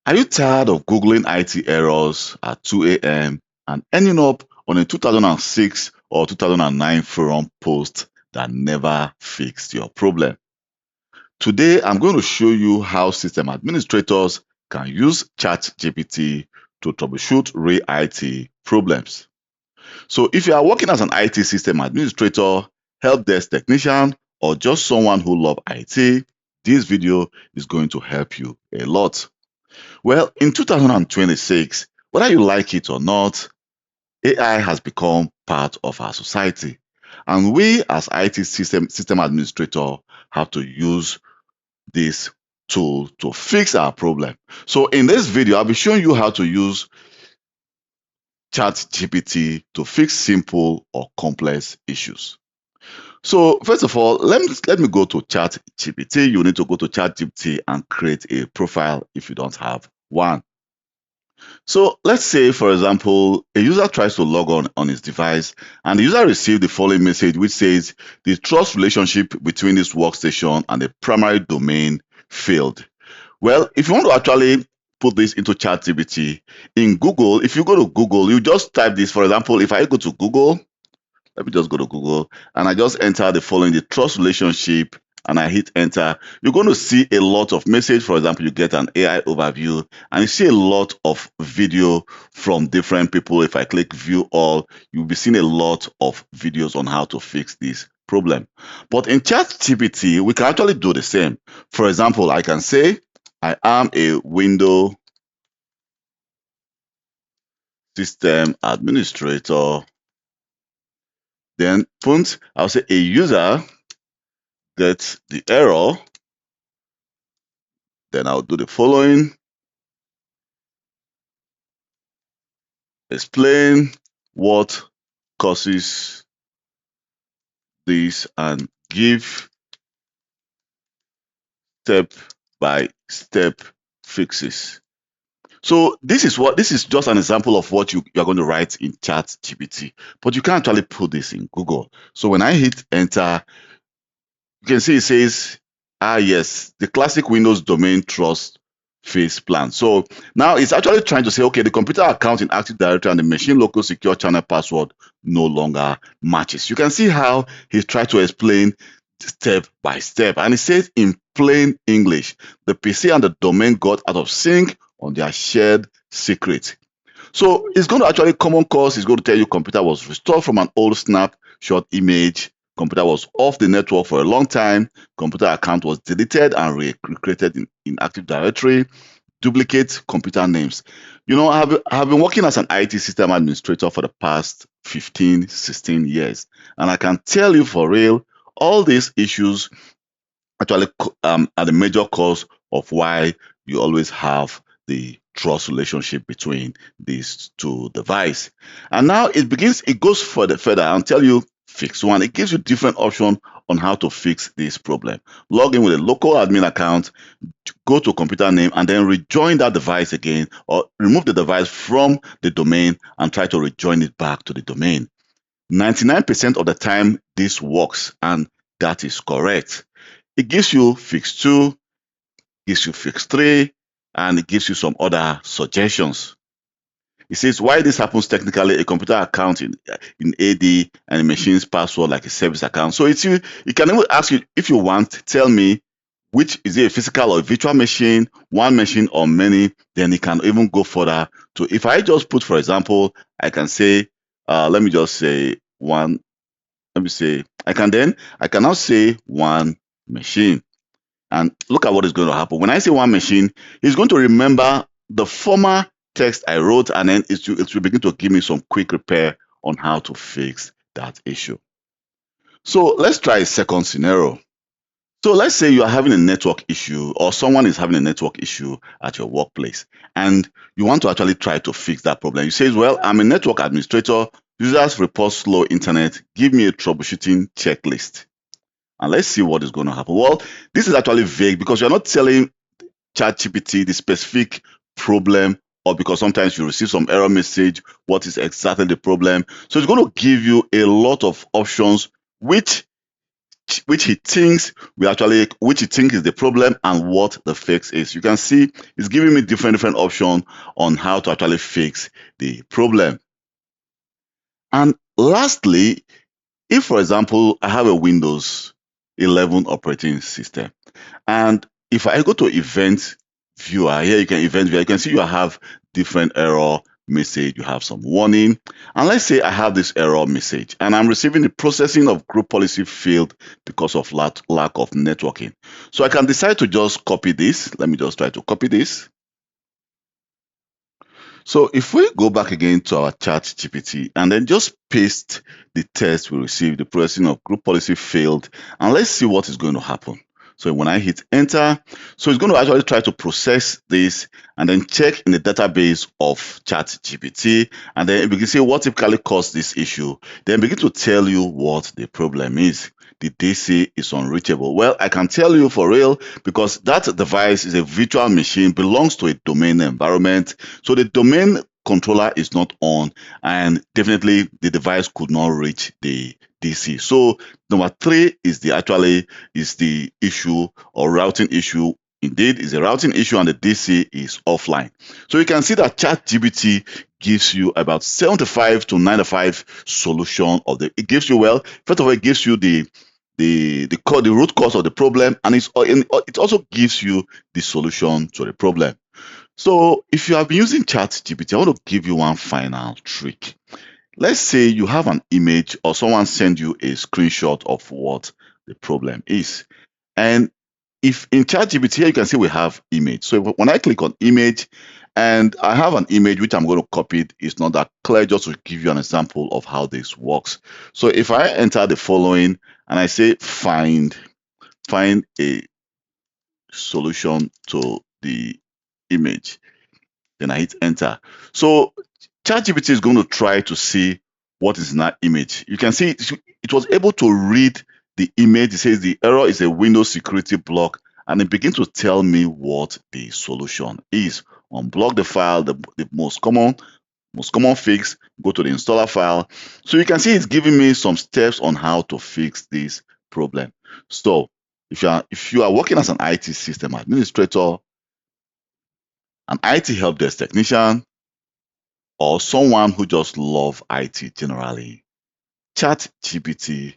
Are you tired of Googling IT errors at 2 a.m. and ending up on a 2006 or 2009 forum post that never fixed your problem? Today, I'm going to show you how system administrators can use ChatGPT to troubleshoot real IT problems. So if you are working as an IT system administrator, help desk technician, or just someone who loves IT, this video is going to help you a lot. Well, in 2026, whether you like it or not, AI has become part of our society. And we as IT system administrator have to use this tool to fix our problem. So in this video, I'll be showing you how to use ChatGPT to fix simple or complex issues. So first of all, let me go to ChatGPT. You need to go to ChatGPT and create a profile if you don't have one. So let's say, for example, a user tries to log on his device and the user received the following message which says the trust relationship between this workstation and the primary domain failed. Well, if you want to actually put this into ChatGPT in Google, if you go to Google, you just type this. For example, if I go to Google, let me just go to Google and I just enter the following, the trust relationship, and I hit enter, you're going to see a lot of message. For example, you get an AI overview and you see a lot of video from different people. If I click view all, you'll be seeing a lot of videos on how to fix this problem. But in ChatGPT, we can actually do the same. For example, I can say, I am a Windows system administrator. Then I'll say a user gets the error. Then I'll do the following. Explain what causes this and give step-by-step fixes. So this is just an example of what you are going to write in ChatGPT, but you can actually put this in Google. So when I hit enter, you can see it says, yes, the classic Windows domain trust phase plan. So now it's actually trying to say, okay, the computer account in Active Directory and the machine local secure channel password no longer matches. You can see how he's trying to explain step by step. And it says in plain English, the PC and the domain got out of sync on their shared secret. So it's going to actually common cause. It's going to tell you computer was restored from an old snapshot image. Computer was off the network for a long time. Computer account was deleted and recreated in Active Directory. Duplicate computer names. You know, I've been working as an IT system administrator for the past 15, 16 years. And I can tell you for real, all these issues actually are the major cause of why you always have the trust relationship between these two devices. And now it goes further and tell you fix one. It gives you different options on how to fix this problem. Log in with a local admin account, go to computer name, and then rejoin that device again, or remove the device from the domain and try to rejoin it back to the domain. 99% of the time, this works, and that is correct. It gives you fix 2, gives you fix 3, and it gives you some other suggestions. It says why this happens technically, a computer account in AD and a machine's password like a service account. So it can even ask you if you want, tell me which is it, a physical or a virtual machine, one machine or many. Then it can even go further to, if I just put, for example, I can say, let me just say one. Let me say, I can now say one machine. And look at what is going to happen. When I say one machine, it's going to remember the former text I wrote, and then it will begin to give me some quick repair on how to fix that issue. So let's try a second scenario. So let's say you are having a network issue, or someone is having a network issue at your workplace, and you want to actually try to fix that problem. You say, well, I'm a network administrator. Users report slow internet. Give me a troubleshooting checklist. And let's see what is going to happen. Well, this is actually vague because you're not telling ChatGPT the specific problem, or because sometimes you receive some error message, what is exactly the problem. So it's going to give you a lot of options, which which he thinks which he thinks is the problem and what the fix is. You can see it's giving me different options on how to actually fix the problem. And lastly, if for example I have a Windows 11 operating system, and if I go to event viewer, here you can event viewer, you can see you have different error message, you have some warning. And let's say I have this error message and I'm receiving the processing of group policy failed because of lack of networking. So I can decide to just copy this. Let me just try to copy this. So if we go back again to our ChatGPT and then just paste the text we received, the processing of group policy failed, and let's see what is going to happen. So when I hit enter, so it's going to actually try to process this and then check in the database of ChatGPT, and then it begin to say what typically caused this issue, then begin to tell you what the problem is. The DC is unreachable. Well, I can tell you for real because that device is a virtual machine, belongs to a domain environment. So the domain controller is not on, and definitely the device could not reach the DC. So number 3 is the issue or routing issue. Indeed, is a routing issue and the DC is offline. So you can see that ChatGPT gives you about 75 to 95 solution of the. It gives you, well, first of all, it gives you the root cause of the problem, and it also gives you the solution to the problem. So if you have been using ChatGPT, I want to give you one final trick. Let's say you have an image or someone send you a screenshot of what the problem is. And if in ChatGPT here you can see we have image. So when I click on image and I have an image which I'm going to copy, it's not that clear, just to give you an example of how this works. So if I enter the following and I say find a solution to the image, then I hit enter. So ChatGPT is going to try to see what is in that image. You can see it was able to read the image. It says the error is a Windows security block, and it begins to tell me what the solution is. Unblock the file, the most common fix, go to the installer file. So you can see it's giving me some steps on how to fix this problem. So if you are working as an IT system administrator, an IT help desk technician, or someone who just love IT generally, ChatGPT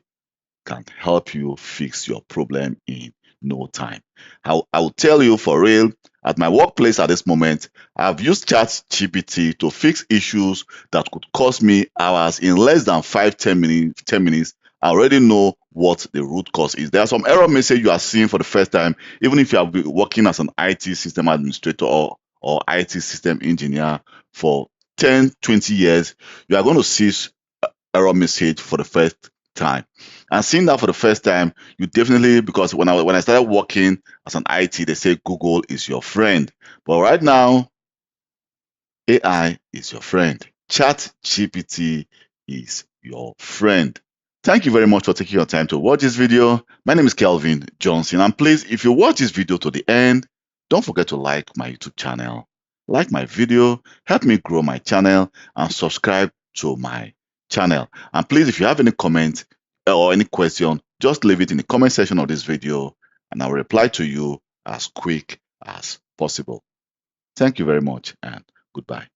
can help you fix your problem in no time. I will tell you for real, at my workplace at this moment, I've used ChatGPT to fix issues that could cost me hours. In less than 10 minutes, I already know what the root cause is. There are some error message you are seeing for the first time, even if you have been working as an IT system administrator or IT system engineer for 10, 20 years, you are going to see error message for the first time. And seeing that for the first time, you definitely, because when I started working as an IT, they say Google is your friend. But right now, AI is your friend. ChatGPT is your friend. Thank you very much for taking your time to watch this video. My name is Kelvin Johnson, and please, if you watch this video to the end, don't forget to like my YouTube channel, like my video, help me grow my channel, and subscribe to my channel. And please, if you have any comment or any question, just leave it in the comment section of this video and I'll reply to you as quick as possible. Thank you very much and goodbye.